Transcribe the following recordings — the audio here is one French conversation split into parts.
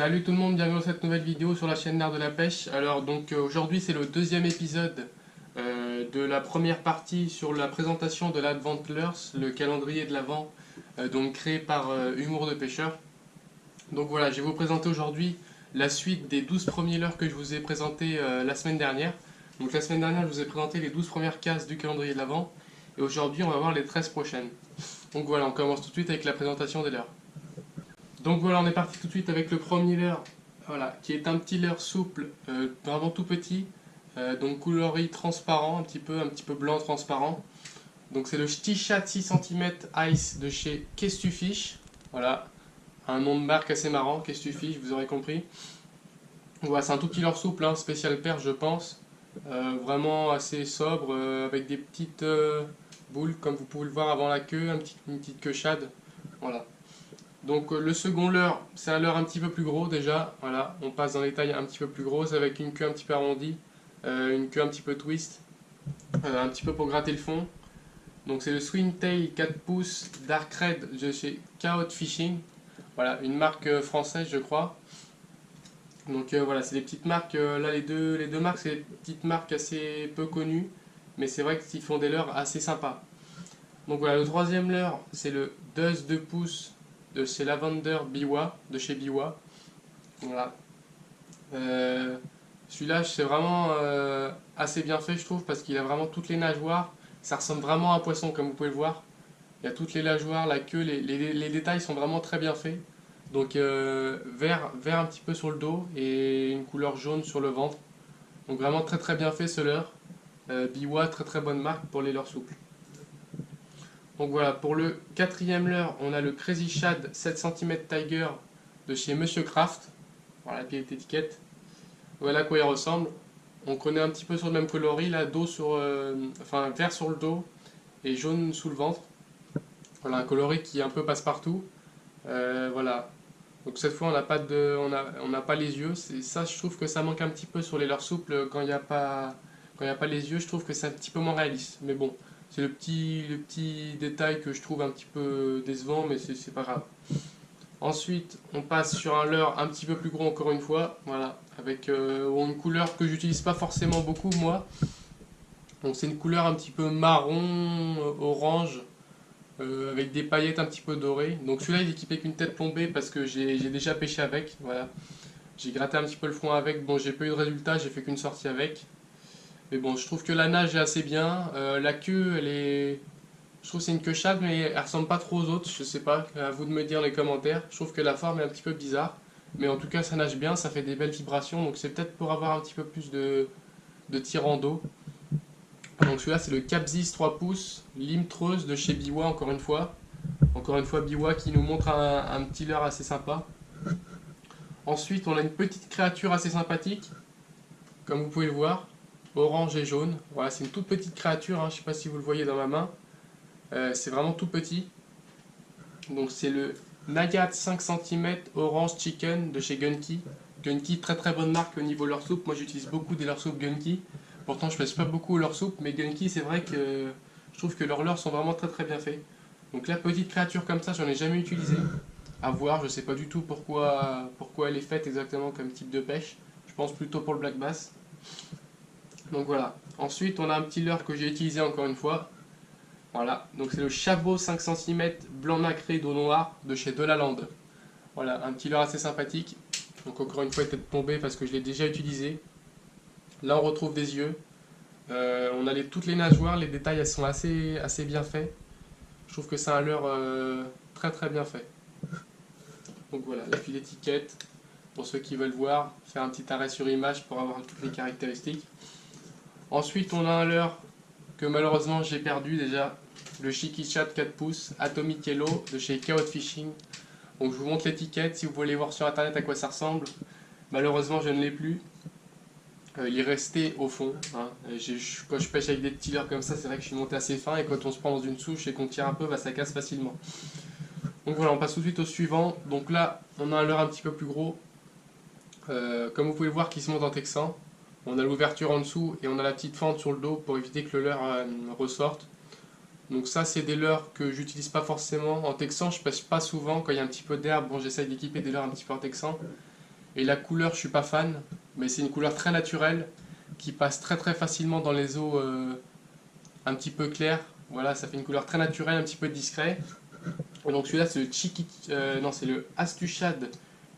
Salut tout le monde, bienvenue dans cette nouvelle vidéo sur la chaîne L'Art de la Pêche. Alors donc aujourd'hui c'est le deuxième épisode de la première partie sur la présentation de l'Adventlers, le calendrier de l'Avent donc créé par Humour de Pêcheur. Donc voilà, je vais vous présenter aujourd'hui la suite des 12 premiers leurres que je vous ai présentés la semaine dernière. Donc la semaine dernière je vous ai présenté les 12 premières cases du calendrier de l'Avent et aujourd'hui on va voir les 13 prochaines. Donc voilà, on commence tout de suite avec la présentation des leurres. Donc voilà, on est parti tout de suite avec le premier leurre, voilà, qui est un petit leurre souple, vraiment tout petit, donc coloris transparent, un petit peu blanc transparent. Donc c'est le Ch'ti-Chat 6 cm Ice de chez Kestufish. Voilà, un nom de marque assez marrant, Kestufish, vous aurez compris. Voilà, c'est un tout petit leurre souple, hein, spécial perche je pense. Vraiment assez sobre, avec des petites boules, comme vous pouvez le voir avant la queue, une petite queue shad. Voilà. Donc le second leurre, c'est un leurre un petit peu plus gros déjà, voilà, on passe dans les tailles un petit peu plus grosses avec une queue un petit peu arrondie, une queue un petit peu twist, un petit peu pour gratter le fond. Donc c'est le Swingtail 4 pouces Dark Red de chez Chaos Fishing, voilà, une marque française je crois. Donc voilà, c'est des petites marques, là les deux marques c'est des petites marques assez peu connues, mais c'est vrai qu'ils font des leurres assez sympas. Donc voilà, le troisième leurre, c'est le Duzz 2 pouces de chez Lavender Biwa, de chez Biwa. Voilà. Celui-là, c'est vraiment assez bien fait, je trouve, parce qu'il a vraiment toutes les nageoires. Ça ressemble vraiment à un poisson, comme vous pouvez le voir. Il y a toutes les nageoires, la queue, les détails sont vraiment très bien faits. Donc vert un petit peu sur le dos et une couleur jaune sur le ventre. Donc vraiment très très bien fait ce leurre. Biwa, très très bonne marque pour les leurres souples. Donc voilà, pour le quatrième leurre, on a le Crazy Shad 7 cm Tiger de chez Monsieur Craft. Voilà la petite étiquette. Voilà à quoi il ressemble. On connaît un petit peu sur le même coloris, là, enfin vert sur le dos et jaune sous le ventre. Voilà un coloris qui est un peu passe-partout. Voilà. Donc cette fois on n'a pas les yeux. Ça, je trouve que ça manque un petit peu sur les leurres souples quand il n'y a pas les yeux. Je trouve que c'est un petit peu moins réaliste. Mais bon, c'est le petit détail que je trouve un petit peu décevant, mais c'est pas grave. Ensuite, on passe sur un leurre un petit peu plus gros encore une fois, voilà, avec une couleur que j'utilise pas forcément beaucoup moi. Donc c'est une couleur un petit peu marron, orange, avec des paillettes un petit peu dorées. Donc celui-là il est équipé qu'une tête plombée parce que j'ai déjà pêché avec, voilà. J'ai gratté un petit peu le fond avec, bon j'ai pas eu de résultat, j'ai fait qu'une sortie avec. Mais bon, je trouve que la nage est assez bien. La queue, elle est. Je trouve que c'est une queue chade, mais elle ressemble pas trop aux autres. Je sais pas, à vous de me dire dans les commentaires. Je trouve que la forme est un petit peu bizarre. Mais en tout cas, ça nage bien, ça fait des belles vibrations. Donc c'est peut-être pour avoir un petit peu plus de tir en dos. Donc celui-là, c'est le Capzis 3 pouces, limetreuse de chez Biwa, encore une fois. Encore une fois, Biwa qui nous montre un petit leurre assez sympa. Ensuite, on a une petite créature assez sympathique, comme vous pouvez le voir. Orange et jaune. Voilà, c'est une toute petite créature, hein, je ne sais pas si vous le voyez dans ma main. C'est vraiment tout petit. Donc c'est le Nayat 5 cm Orange Chicken de chez Gunky. Gunky, très très bonne marque au niveau leurre soupe. Moi j'utilise beaucoup des leurres soupes Gunky. Pourtant je pêche pas beaucoup leurre soupe, mais Gunky c'est vrai que je trouve que leurs leurres sont vraiment très très bien faits. Donc la petite créature comme ça, j'en ai jamais utilisé. À voir, je sais pas du tout pourquoi elle est faite exactement comme type de pêche. Je pense plutôt pour le black bass. Donc voilà. Ensuite, on a un petit leurre que j'ai utilisé encore une fois. Voilà. Donc c'est le Chabot 5 cm blanc nacré d'eau noire de chez Delaland. Voilà, un petit leurre assez sympathique. Donc encore une fois, il est peut-être tombé parce que je l'ai déjà utilisé. Là, on retrouve des yeux. On a toutes les nageoires, les détails elles sont assez bien faits. Je trouve que c'est un leurre très très bien fait. Donc voilà, la petite étiquette. Pour ceux qui veulent voir, faire un petit arrêt sur image pour avoir toutes les caractéristiques. Ensuite, on a un leurre que malheureusement j'ai perdu déjà, le Ch'ti-Chat 4 pouces Atomic Yellow de chez Chaos Fishing. Donc je vous montre l'étiquette si vous voulez voir sur internet à quoi ça ressemble. Malheureusement je ne l'ai plus. Il est resté au fond. Hein. Quand je pêche avec des petits leurres comme ça, c'est vrai que je suis monté assez fin et quand on se prend dans une souche et qu'on tire un peu, bah, ça casse facilement. Donc voilà, on passe tout de suite au suivant. Donc là, on a un leurre un petit peu plus gros. Comme vous pouvez le voir, qui se monte en texan. On a l'ouverture en dessous et on a la petite fente sur le dos pour éviter que le leurre ressorte. Donc ça, c'est des leurres que j'utilise pas forcément. En texan, je pêche pas souvent. Quand il y a un petit peu d'herbe, bon, j'essaye d'équiper des leurres un petit peu en texan. Et la couleur, je suis pas fan, mais c'est une couleur très naturelle qui passe très très facilement dans les eaux un petit peu claires. Voilà, ça fait une couleur très naturelle, un petit peu discret. Et donc celui-là, c'est le non, c'est le Astushad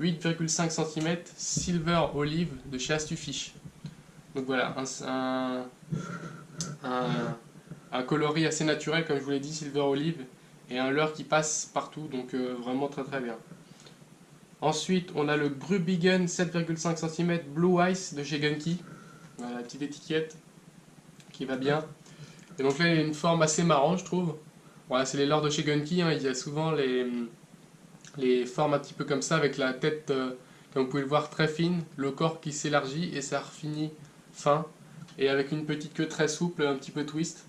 8,5 cm Silver Olive de chez Astufish. Donc voilà, un coloris assez naturel, comme je vous l'ai dit, Silver Olive, et un leurre qui passe partout, donc vraiment très très bien. Ensuite, on a le Grubigen 7,5 cm Blue Ice de chez Gunki. Voilà, la petite étiquette qui va bien. Et donc là, il y a une forme assez marrante, je trouve. Voilà, c'est les leurres de chez Gunki, hein, il y a souvent les formes un petit peu comme ça, avec la tête, comme vous pouvez le voir, très fine, le corps qui s'élargit et ça refinit fin, et avec une petite queue très souple, un petit peu twist.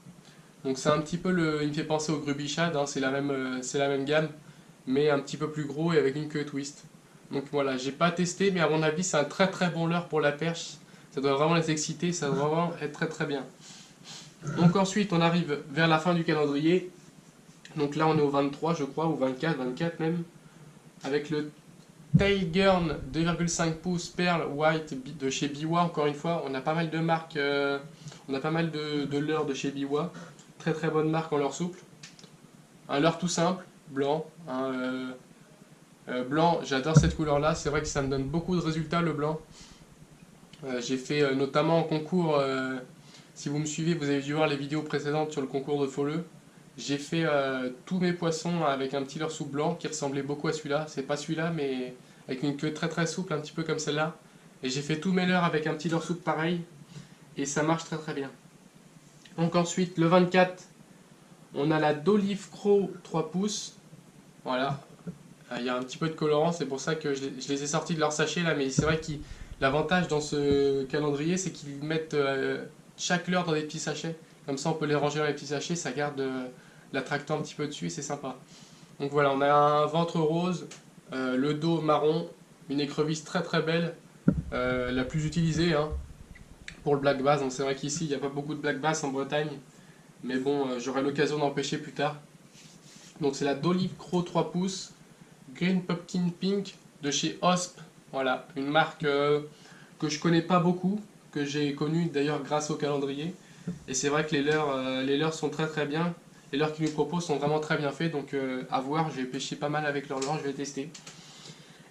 Donc c'est un petit peu il me fait penser au Grubichad, hein, c'est la même gamme, mais un petit peu plus gros et avec une queue twist. Donc voilà, j'ai pas testé, mais à mon avis c'est un très très bon leurre pour la perche. Ça doit vraiment les exciter, ça doit vraiment être très très bien. Donc ensuite on arrive vers la fin du calendrier. Donc là on est au 23 je crois, ou 24 même. Avec le Tailgurn 2,5 pouces Pearl White de chez Biwa, encore une fois. On a pas mal de marques, on a pas mal de leurres de chez Biwa. Très très bonne marque en leurre souple. Un leurre tout simple, blanc. Blanc, j'adore cette couleur là, c'est vrai que ça me donne beaucoup de résultats le blanc. J'ai fait notamment en concours, si vous me suivez, vous avez dû voir les vidéos précédentes sur le concours de Folleux. J'ai fait tous mes poissons avec un petit leurre souple blanc qui ressemblait beaucoup à celui-là. C'est pas celui-là, mais avec une queue très très souple, un petit peu comme celle-là. Et j'ai fait tous mes leurres avec un petit leurre souple pareil. Et ça marche très très bien. Donc ensuite, le 24, on a la d'Olive Crow 3 pouces. Voilà. Il y a un petit peu de colorant, c'est pour ça que je les ai sortis de leur sachet là. Mais c'est vrai que l'avantage dans ce calendrier, c'est qu'ils mettent chaque leurre dans des petits sachets. Comme ça, on peut les ranger dans les petits sachets, ça garde l'attractant un petit peu dessus et c'est sympa. Donc voilà, on a un ventre rose, le dos marron, une écrevisse très très belle, la plus utilisée hein, pour le black bass. Donc c'est vrai qu'ici, il n'y a pas beaucoup de black bass en Bretagne, mais bon, j'aurai l'occasion d'en pêcher plus tard. Donc c'est la d'Olive Crow 3 pouces, Green Pumpkin Pink de chez Osp. Voilà, une marque que je connais pas beaucoup, que j'ai connue d'ailleurs grâce au calendrier. Et c'est vrai que les leurres sont très très bien. Les leurres qu'ils nous proposent sont vraiment très bien faits. Donc à voir, je vais pêcher pas mal avec leurs leurres, je vais tester.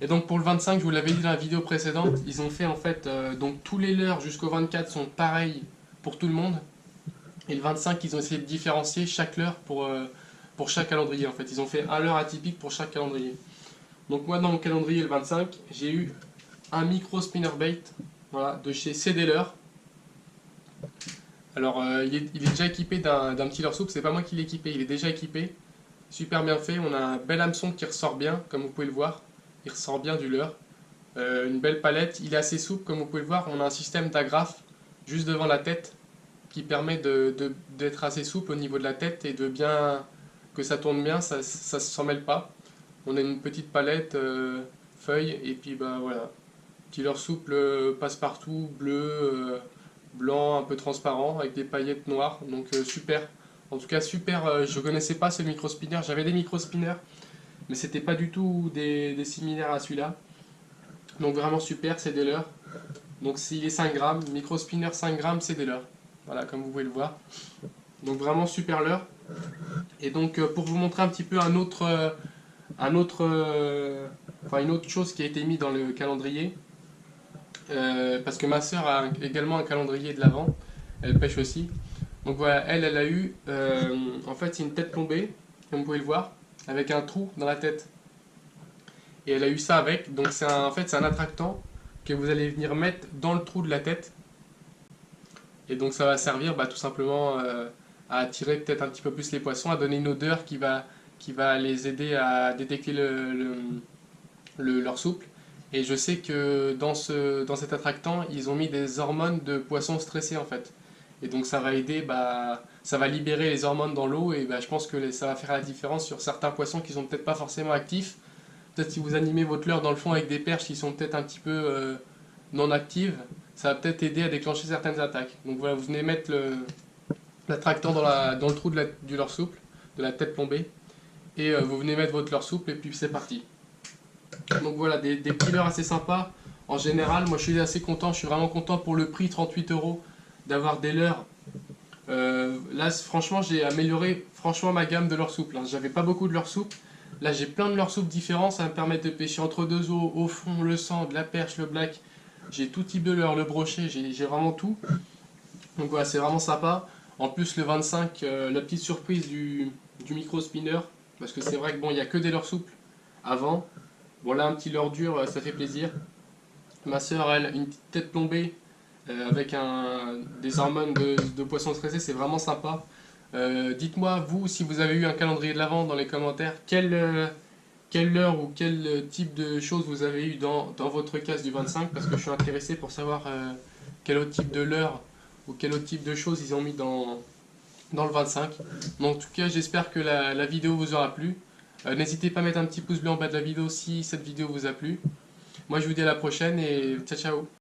Et donc pour le 25, je vous l'avais dit dans la vidéo précédente, ils ont fait en fait, donc tous les leurres jusqu'au 24 sont pareils pour tout le monde. Et le 25, ils ont essayé de différencier chaque leurre pour chaque calendrier en fait. Ils ont fait un leurre atypique pour chaque calendrier. Donc moi dans mon calendrier le 25, j'ai eu un micro spinnerbait voilà, de chez CD Leurre. Alors, il est déjà équipé d'un petit leurre souple, c'est pas moi qui l'ai équipé, il est déjà équipé, super bien fait. On a un bel hameçon qui ressort bien, comme vous pouvez le voir, il ressort bien du leurre. Une belle palette, il est assez souple, comme vous pouvez le voir. On a un système d'agrafe juste devant la tête qui permet d'être assez souple au niveau de la tête et de bien que ça tourne bien, ça s'en mêle pas. On a une petite palette feuille et puis bah voilà, petit leurre souple passe-partout, bleu. Blanc un peu transparent avec des paillettes noires, donc super. En tout cas super, je connaissais pas ce micro spinner, j'avais des micro spinners mais c'était pas du tout des similaires à celui-là. Donc vraiment super, c'est des leurres. Donc s'il est 5 grammes, micro spinner 5 grammes, c'est des leurres. Voilà, comme vous pouvez le voir. Donc vraiment super leurre. Et donc pour vous montrer un petit peu une autre chose qui a été mise dans le calendrier, parce que ma soeur a également un calendrier de l'Avent, elle pêche aussi. Donc voilà, elle a eu, en fait c'est une tête plombée, comme vous pouvez le voir, avec un trou dans la tête. Et elle a eu ça avec, donc en fait c'est un attractant que vous allez venir mettre dans le trou de la tête. Et donc ça va servir tout simplement à attirer peut-être un petit peu plus les poissons, à donner une odeur qui va les aider à détecter leur souple. Et je sais que dans cet attractant, ils ont mis des hormones de poissons stressés en fait. Et donc ça va aider, ça va libérer les hormones dans l'eau et je pense que ça va faire la différence sur certains poissons qui sont peut-être pas forcément actifs. Peut-être si vous animez votre leurre dans le fond avec des perches qui sont peut-être un petit peu non actives, ça va peut-être aider à déclencher certaines attaques. Donc voilà, vous venez mettre l'attractant dans le trou du leurre souple, de la tête plombée, et vous venez mettre votre leurre souple et puis c'est parti. Donc voilà, des petits leurres assez sympas. En général, moi je suis assez content, je suis vraiment content pour le prix 38 euros d'avoir des leurres. Là, franchement, j'ai amélioré franchement ma gamme de leurres souples, hein. J'avais pas beaucoup de leurres souples. Là, j'ai plein de leurres souples différents. Ça me permet de pêcher entre deux eaux, au fond, le sang, de la perche, le black. J'ai tout type de leurre, le brochet, j'ai vraiment tout. Donc voilà, c'est vraiment sympa. En plus, le 25, la petite surprise du micro spinner. Parce que c'est vrai que bon, il n'y a que des leurres souples avant. Bon, là, un petit leurre dur, ça fait plaisir. Ma soeur, elle, une petite tête plombée avec des hormones de poisson stressé, c'est vraiment sympa. Dites-moi, vous, si vous avez eu un calendrier de l'Avent dans les commentaires, quelle heure ou quel type de choses vous avez eu dans votre casse du 25, parce que je suis intéressé pour savoir quel autre type de leurre ou quel autre type de choses ils ont mis dans le 25. Donc, en tout cas, j'espère que la vidéo vous aura plu. N'hésitez pas à mettre un petit pouce bleu en bas de la vidéo si cette vidéo vous a plu. Moi, je vous dis à la prochaine et ciao ciao.